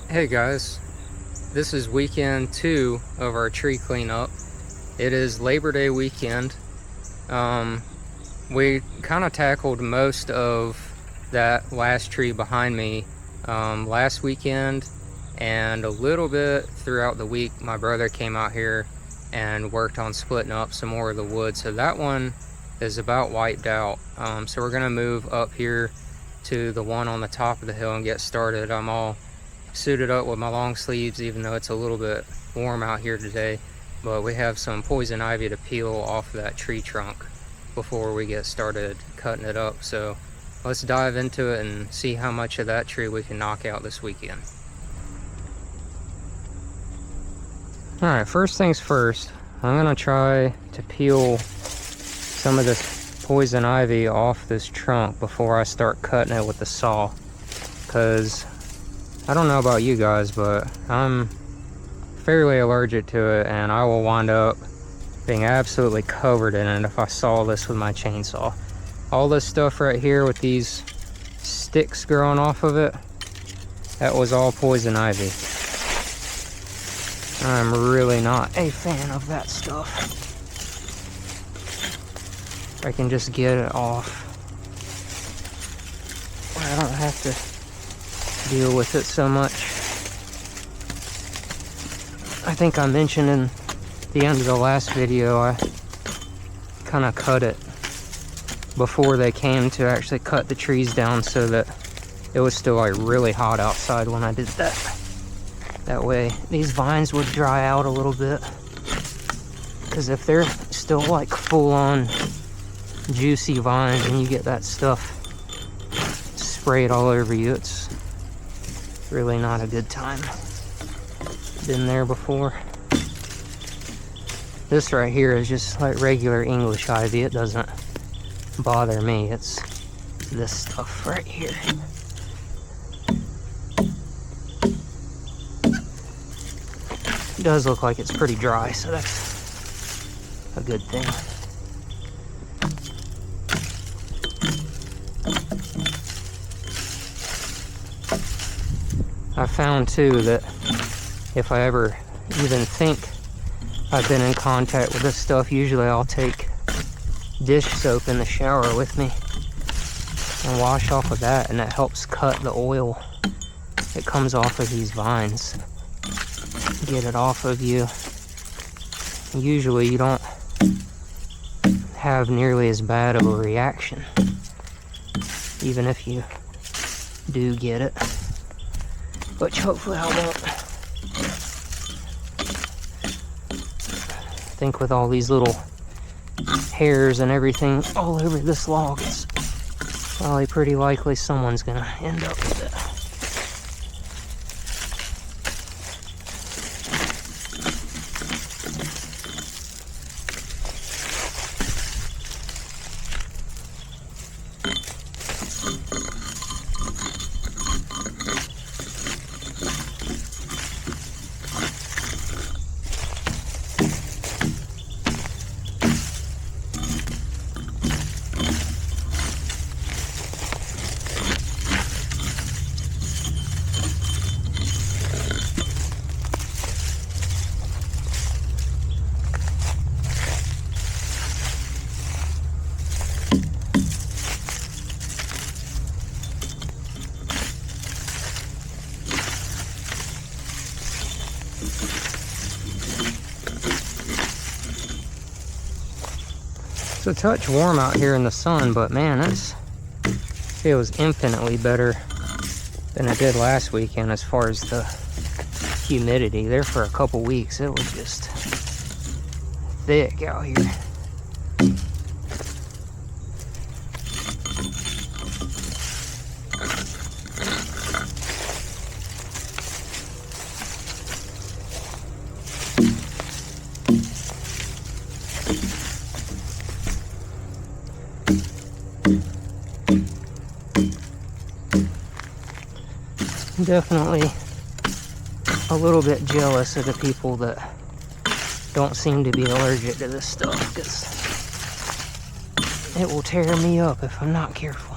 Hey guys, this is weekend 2 of our tree cleanup. It is Labor Day weekend. We kind of tackled most of that last tree behind me last weekend, and a little bit throughout the week. My brother came out here and worked on splitting up some more of the wood, so that one is about wiped out. So we're gonna move up here to the one on the top of the hill and get started. I'm all suited up with my long sleeves, even though it's a little bit warm out here today, but we have some poison ivy to peel off of that tree trunk before we get started cutting it up. So let's dive into it and see how much of that tree we can knock out this weekend. All right, first things first, I'm gonna try to peel some of this poison ivy off this trunk before I start cutting it with the saw, because I don't know about you guys, but I'm fairly allergic to it, and I will wind up being absolutely covered in it if I saw this with my chainsaw. All this stuff right here with these sticks growing off of it, that was all poison ivy. I'm really not a fan of that stuff. If I can just get it off, I don't have to deal with it so much. I think I mentioned in the end of the last video, I kind of cut it before they came to actually cut the trees down, so that it was still like really hot outside when I did that. That way these vines would dry out a little bit, because if they're still like full-on juicy vines and you get that stuff sprayed all over you, it's really not a good time. Been there before. This right here is just like regular English ivy. It doesn't bother me. It's this stuff right here. It does look like it's pretty dry, so that's a good thing. I found too that if I ever even think I've been in contact with this stuff, usually I'll take dish soap in the shower with me and wash off of that, and that helps cut the oil that comes off of these vines. Get it off of you. Usually you don't have nearly as bad of a reaction, even if you do get it. Which hopefully I won't. I think with all these little hairs and everything all over this log, it's probably pretty likely someone's gonna end up with it. It's a touch warm out here in the sun, but man, it feels infinitely better than it did last weekend as far as the humidity. There for a couple weeks, it was just thick out here. Definitely a little bit jealous of the people that don't seem to be allergic to this stuff, because it will tear me up if I'm not careful.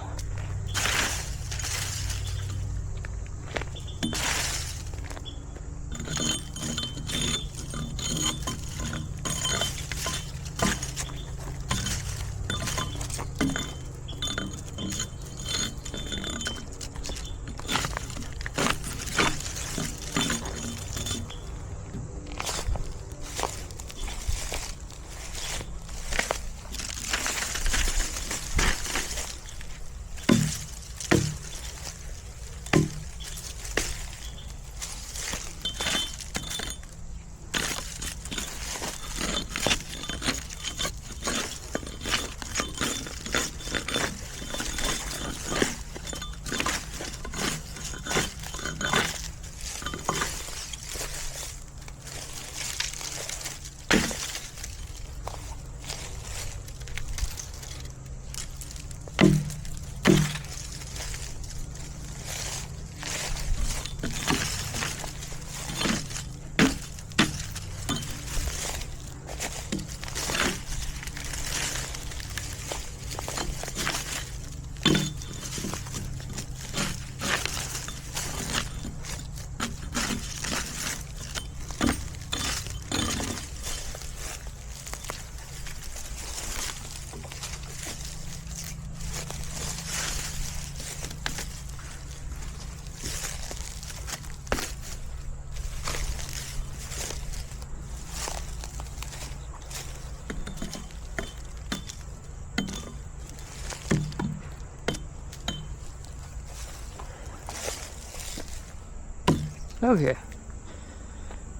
Okay.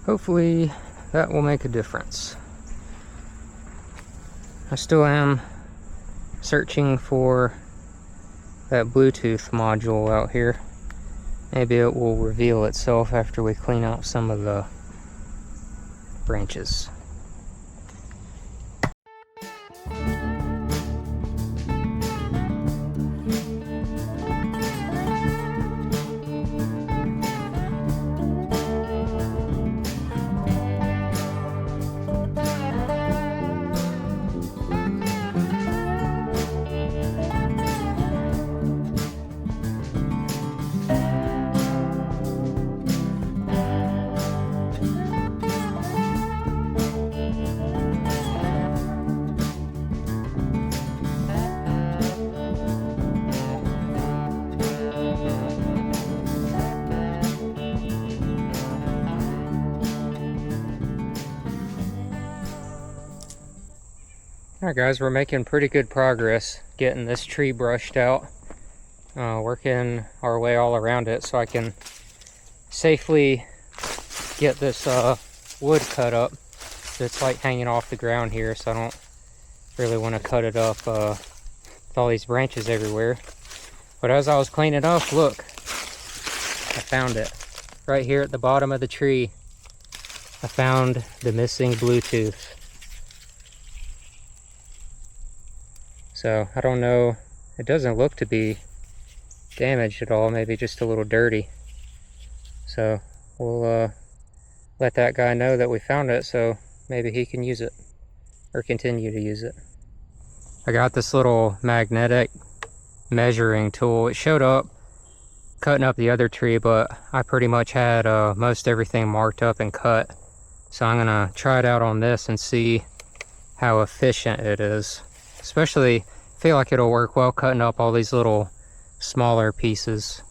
Hopefully that will make a difference. I still am searching for that Bluetooth module out here. Maybe it will reveal itself after we clean out some of the branches. Alright guys, we're making pretty good progress getting this tree brushed out. Working our way all around it so I can safely get this wood cut up. It's like hanging off the ground here, so I don't really want to cut it up with all these branches everywhere. But as I was cleaning up, look, I found it. Right here at the bottom of the tree, I found the missing Bluetooth. So, I don't know, it doesn't look to be damaged at all, maybe just a little dirty. So, we'll let that guy know that we found it so maybe he can use it, or continue to use it. I got this little magnetic measuring tool. It showed up cutting up the other tree, but I pretty much had most everything marked up and cut. So I'm gonna try it out on this and see how efficient it is. Especially, feel like it'll work well cutting up all these little smaller pieces.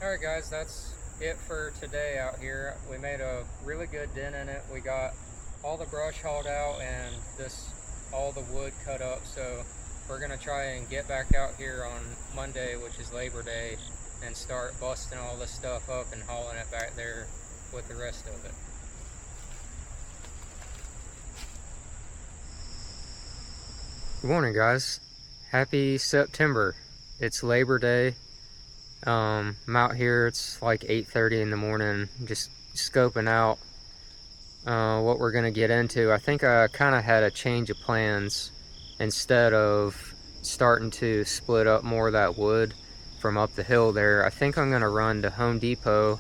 Alright guys, that's it for today out here. We made a really good dent in it. We got all the brush hauled out and all the wood cut up, so we're gonna try and get back out here on Monday, which is Labor Day, and start busting all this stuff up and hauling it back there with the rest of it. Good morning guys, happy September. It's Labor Day. I'm out here, it's like 8:30 in the morning, just scoping out what we're gonna get into. I think I kind of had a change of plans. Instead of starting to split up more of that wood from up the hill there, I think I'm gonna run to Home Depot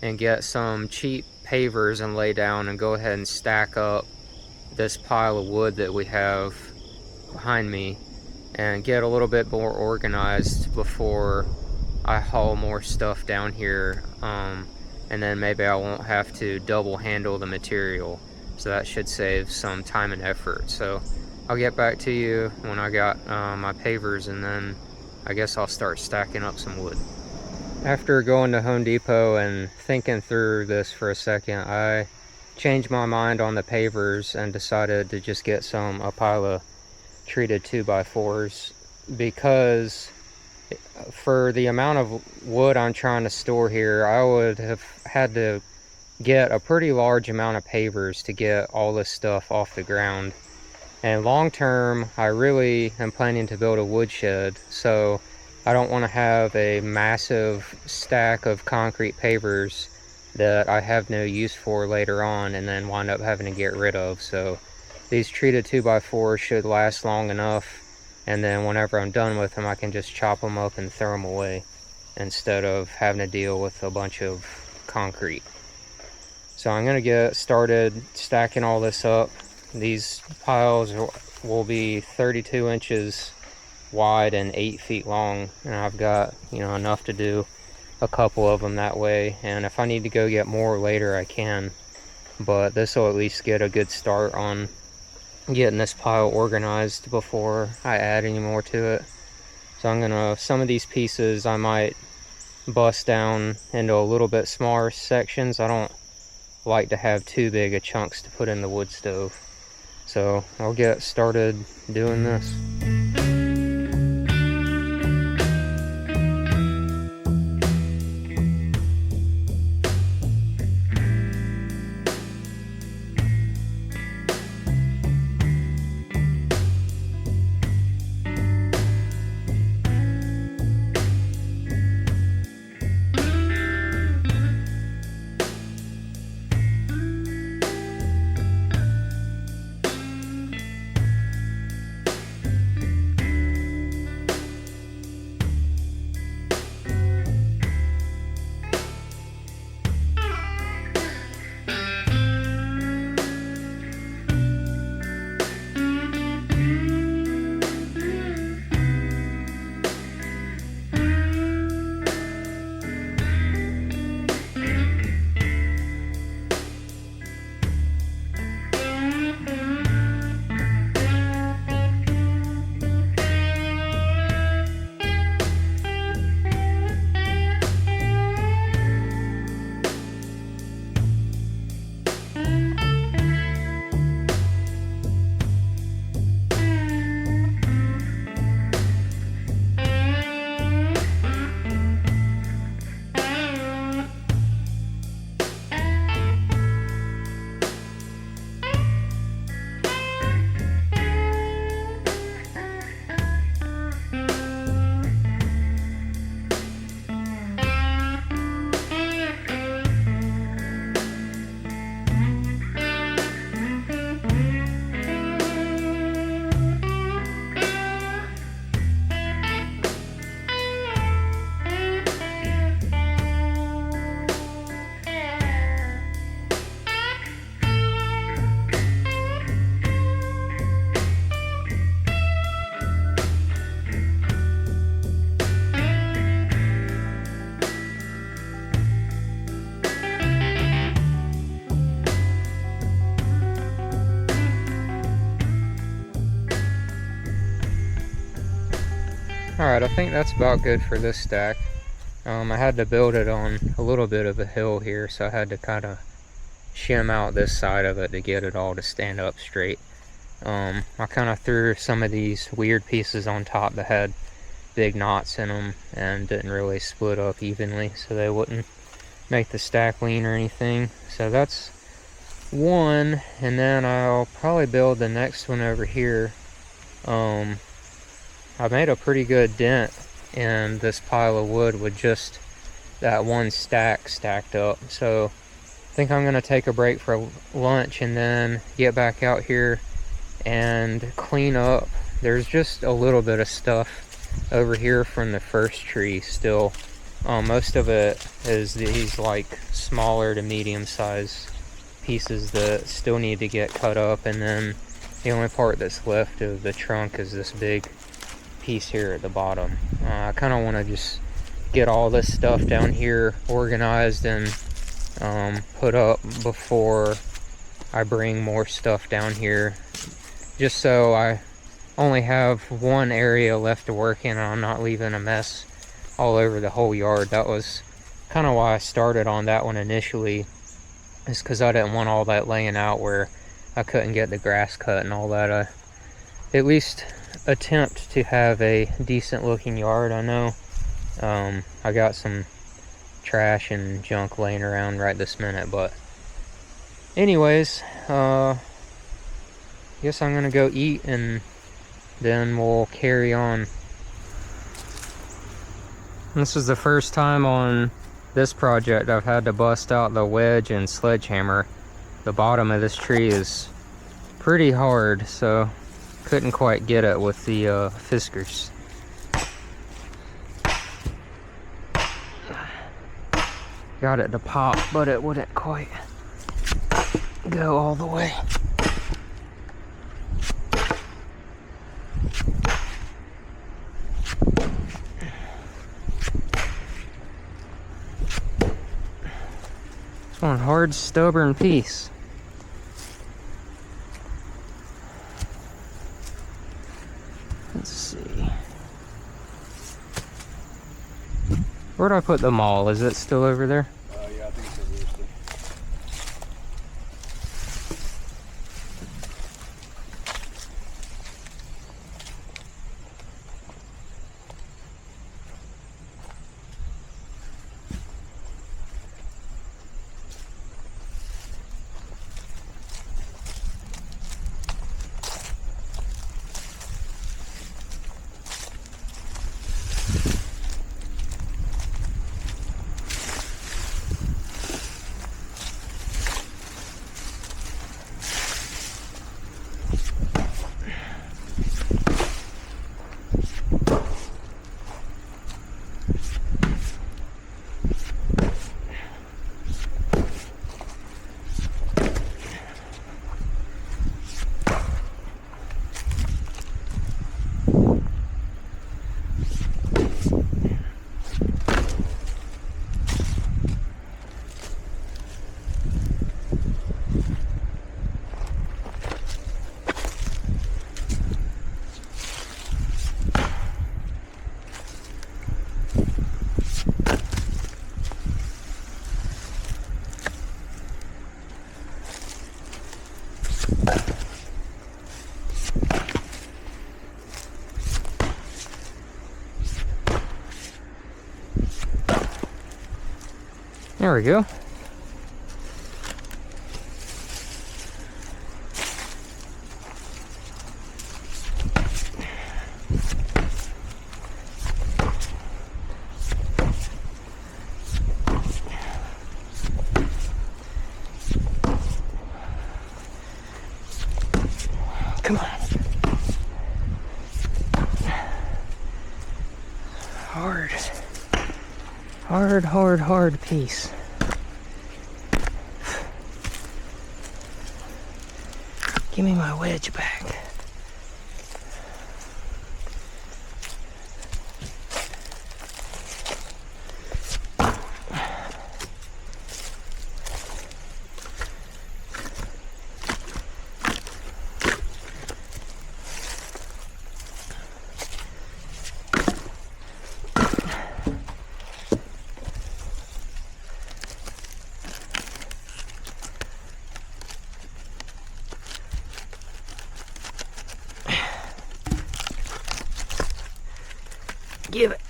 and get some cheap pavers and lay down and go ahead and stack up this pile of wood that we have behind me and get a little bit more organized before I haul more stuff down here, and then maybe I won't have to double handle the material, so that should save some time and effort. So I'll get back to you when I got my pavers, and then I guess I'll start stacking up some wood. After going to Home Depot and thinking through this for a second, I changed my mind on the pavers and decided to just get a pile of treated 2x4s, because for the amount of wood I'm trying to store here, I would have had to get a pretty large amount of pavers to get all this stuff off the ground. And long term, I really am planning to build a woodshed, so I don't want to have a massive stack of concrete pavers that I have no use for later on and then wind up having to get rid of. So these treated 2x4s should last long enough, and then whenever I'm done with them, I can just chop them up and throw them away instead of having to deal with a bunch of concrete. So I'm gonna get started stacking all this up. These piles will be 32 inches wide and 8 feet long, and I've got, you know, enough to do a couple of them that way, and if I need to go get more later, I can, but this will at least get a good start on getting this pile organized before I add any more to it. So I'm gonna, some of these pieces I might bust down into a little bit smaller sections. I don't like to have too big of chunks to put in the wood stove, so I'll get started doing this. Alright, I think that's about good for this stack. I had to build it on a little bit of a hill here, so I had to kind of shim out this side of it to get it all to stand up straight. I kind of threw some of these weird pieces on top that had big knots in them and didn't really split up evenly, so they wouldn't make the stack lean or anything. So that's one, and then I'll probably build the next one over here. I made a pretty good dent in this pile of wood with just that one stack stacked up, so I think I'm gonna take a break for lunch and then get back out here and clean up. There's just a little bit of stuff over here from the first tree still. Most of it is these like smaller to medium size pieces that still need to get cut up, and then the only part that's left of the trunk is this big piece here at the bottom. I kind of want to just get all this stuff down here organized and put up before I bring more stuff down here, just so I only have one area left to work in and I'm not leaving a mess all over the whole yard. That was kind of why I started on that one initially, is because I didn't want all that laying out where I couldn't get the grass cut and all that. I at least attempt to have a decent looking yard. I know I got some trash and junk laying around right this minute, but anyways, guess I'm gonna go eat and then we'll carry on. This is the first time on this project I've had to bust out the wedge and sledgehammer. The bottom of this tree is pretty hard, so couldn't quite get it with the Fiskars. Got it to pop, but it wouldn't quite go all the way. It's one hard, stubborn piece. Let's see. Where'd I put the Maul? Is it still over there? Yeah, I think it's over there still. There we go. Come on. Hard. Hard, hard, hard piece. Give me my wedge back. Give it.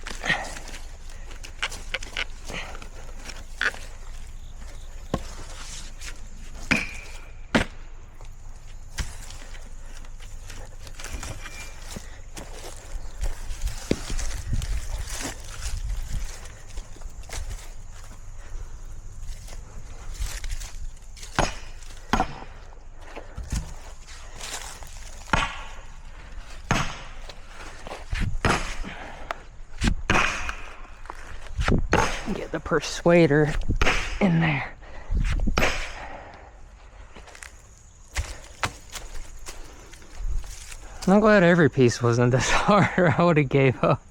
Get the persuader in there. I'm glad every piece wasn't this hard, or I would have gave up.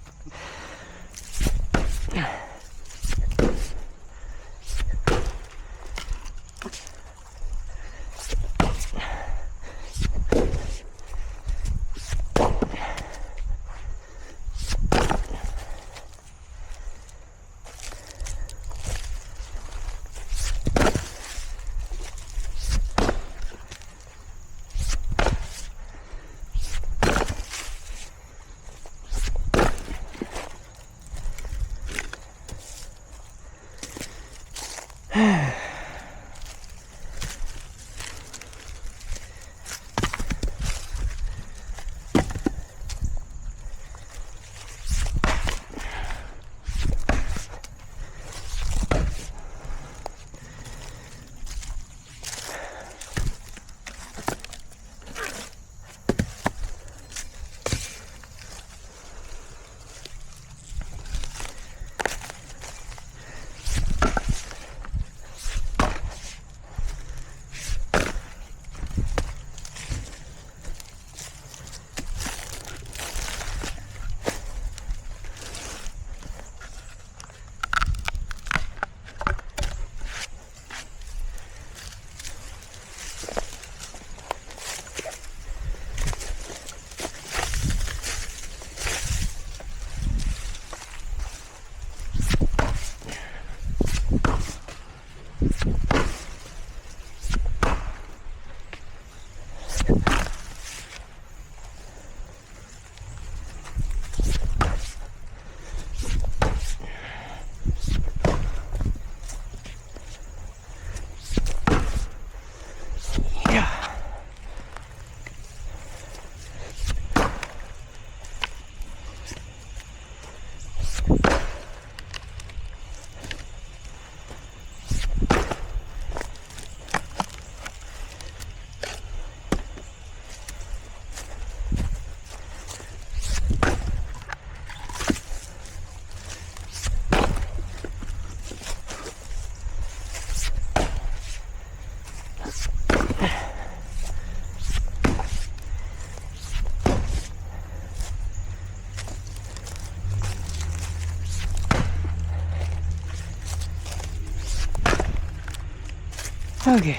Okay.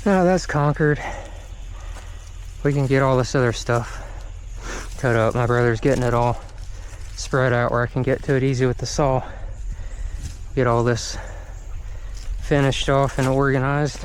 Now that's conquered. We can get all this other stuff cut up. My brother's getting it all spread out where I can get to it easy with the saw. Get all this finished off and organized.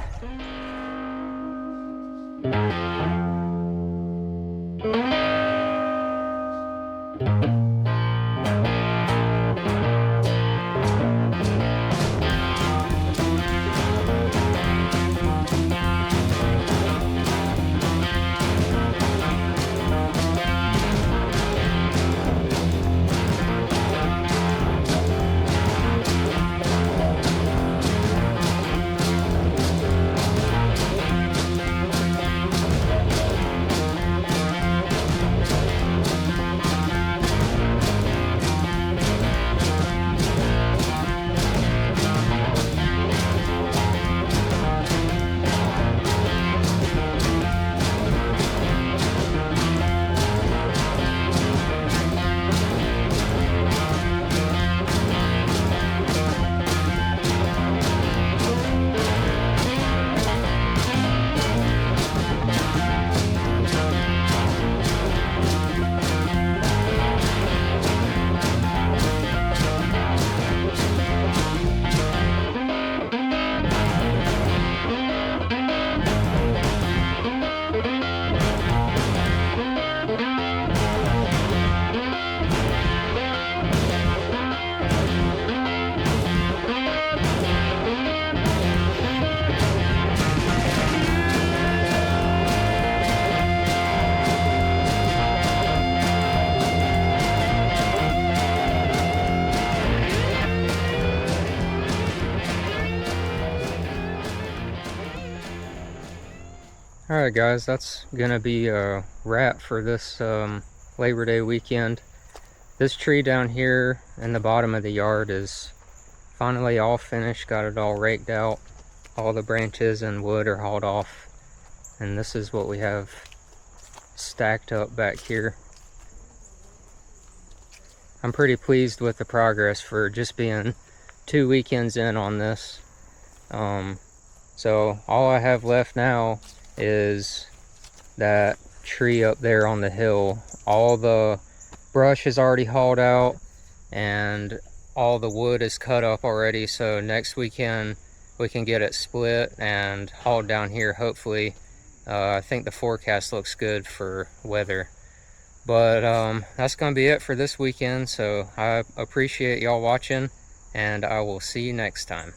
Alright guys, that's gonna be a wrap for this Labor Day weekend. This tree down here in the bottom of the yard is finally all finished. Got it all raked out. All the branches and wood are hauled off. And this is what we have stacked up back here. I'm pretty pleased with the progress for just being 2 weekends in on this. So all I have left now is that tree up there on the hill. All the brush is already hauled out and all the wood is cut up already, so next weekend we can get it split and hauled down here, hopefully. I think the forecast looks good for weather. But that's gonna be it for this weekend, so I appreciate y'all watching and I will see you next time.